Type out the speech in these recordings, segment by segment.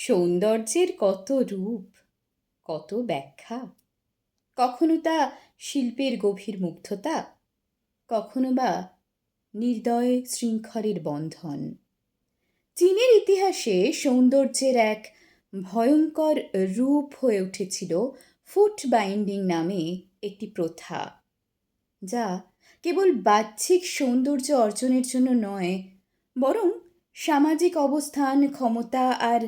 সৌন্দর্যের কত রূপ, কত ব্যাখ্যা। কখনো তা শিল্পের গভীর মুগ্ধতা, কখনো বা নির্দয় শৃঙ্খলের বন্ধন। চীনের ইতিহাসে সৌন্দর্যের এক ভয়ঙ্কর রূপ হয়ে উঠেছিল ফুট বাইন্ডিং নামে একটি প্রথা, যা কেবল বাহ্যিক সৌন্দর্য অর্জনের জন্য নয়, বরং সামাজিক অবস্থান, ক্ষমতা আর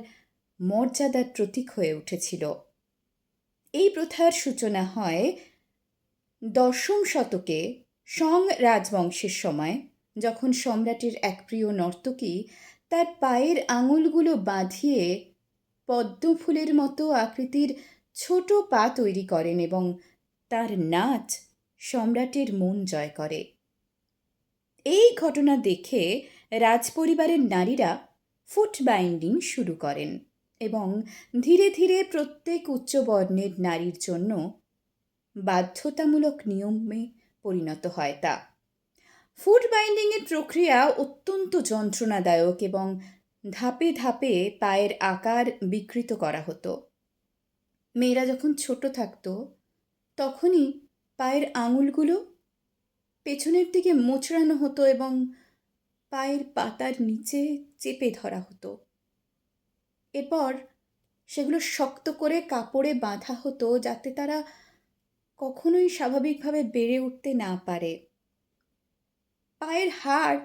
মর্যাদার প্রতীক হয়ে উঠেছিল। এই প্রথার সূচনা হয় দশম শতকে সং রাজবংশের সময়, যখন সম্রাটের এক প্রিয় নর্তকী তার পায়ের আঙুলগুলো বাঁধিয়ে পদ্মফুলের মতো আকৃতির ছোট পা তৈরি করেন এবং তার নাচ সম্রাটের মন জয় করে। এই ঘটনা দেখে রাজপরিবারের নারীরা ফুট বাইন্ডিং শুরু করেন এবং ধীরে ধীরে প্রত্যেক উচ্চবর্ণের নারীর জন্য বাধ্যতামূলক নিয়মে পরিণত হয় তা। ফুট বাইন্ডিংয়ের প্রক্রিয়া অত্যন্ত যন্ত্রণাদায়ক এবং ধাপে ধাপে পায়ের আকার বিকৃত করা হতো। মেয়েরা যখন ছোট থাকতো তখনই পায়ের আঙুলগুলো পেছনের দিকে মোচড়ানো হতো এবং পায়ের পাতার নিচে চেপে ধরা হতো। এরপর সেগুলো শক্ত করে কাপড়ে বাঁধা হতো, যাতে তারা কখনোই স্বাভাবিকভাবে বেড়ে উঠতে না পারে। পায়ের হাড়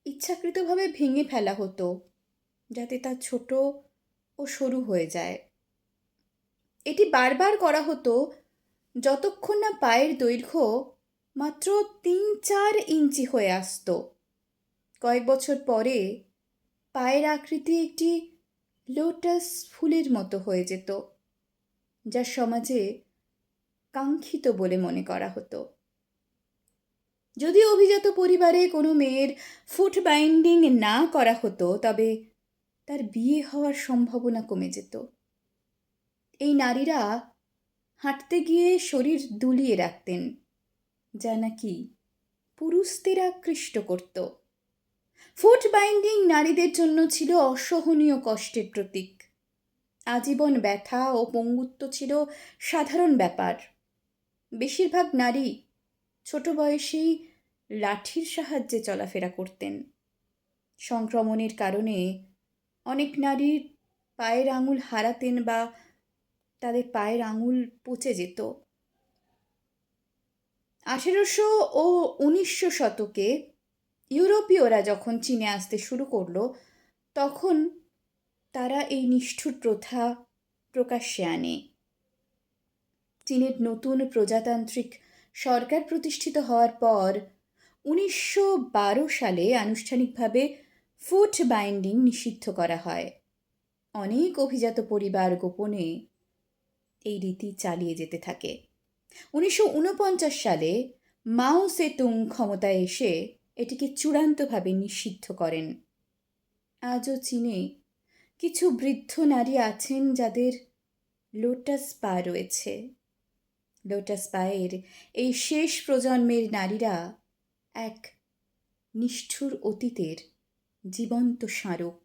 ইচ্ছাকৃতভাবে ভেঙে ফেলা হতো, যাতে তা ছোট ও সরু হয়ে যায়। এটি বারবার করা হতো যতক্ষণ না পায়ের দৈর্ঘ্য মাত্র ৩-৪ ইঞ্চি হয়ে আসত। কয়েক বছর পরে পায়ের আকৃতি একটি লোটাস ফুলের মতো হয়ে যেত, যা সমাজে কাঙ্ক্ষিত বলে মনে করা হতো। যদি অভিজাত পরিবারে কোনো মেয়ের ফুট বাইন্ডিং না করা হতো, তবে তার বিয়ে হওয়ার সম্ভাবনা কমে যেত। এই নারীরা হাঁটতে গিয়ে শরীর দুলিয়ে রাখতেন, যা নাকি পুরুষদের আকৃষ্ট করত। ফুট বাইন্ডিং নারীদের জন্য ছিল অসহনীয় কষ্টের প্রতীক। আজীবন ব্যথা ও পঙ্গুত্ব ছিল সাধারণ ব্যাপার। বেশিরভাগ নারী ছোট বয়সেই লাঠির সাহায্যে চলাফেরা করতেন। সংক্রমণের কারণে অনেক নারীর পায়ের আঙুল হারাতেন বা তাদের পায়ের আঙুল পচে যেত। 1800 ও 1900 শতকে ইউরোপীয়রা যখন চীনে আসতে শুরু করলো, তখন তারা এই নিষ্ঠুর প্রথা প্রকাশ্যে আনে। চীনের নতুন প্রজাতান্ত্রিক সরকার প্রতিষ্ঠিত হওয়ার পর 1912 সালে আনুষ্ঠানিকভাবে ফুট বাইন্ডিং নিষিদ্ধ করা হয়। অনেক অভিজাত পরিবার গোপনে এই রীতি চালিয়ে যেতে থাকে। 1949 সালে মাও সেতুং ক্ষমতায় এসে এটিকে চূড়ান্তভাবে নিষিদ্ধ করেন। আজও চীনে কিছু বৃদ্ধ নারী আছেন যাদের লোটাস পা রয়েছে। লোটাস পায়ের এই শেষ প্রজন্মের নারীরা এক নিষ্ঠুর অতীতের জীবন্ত স্মারক।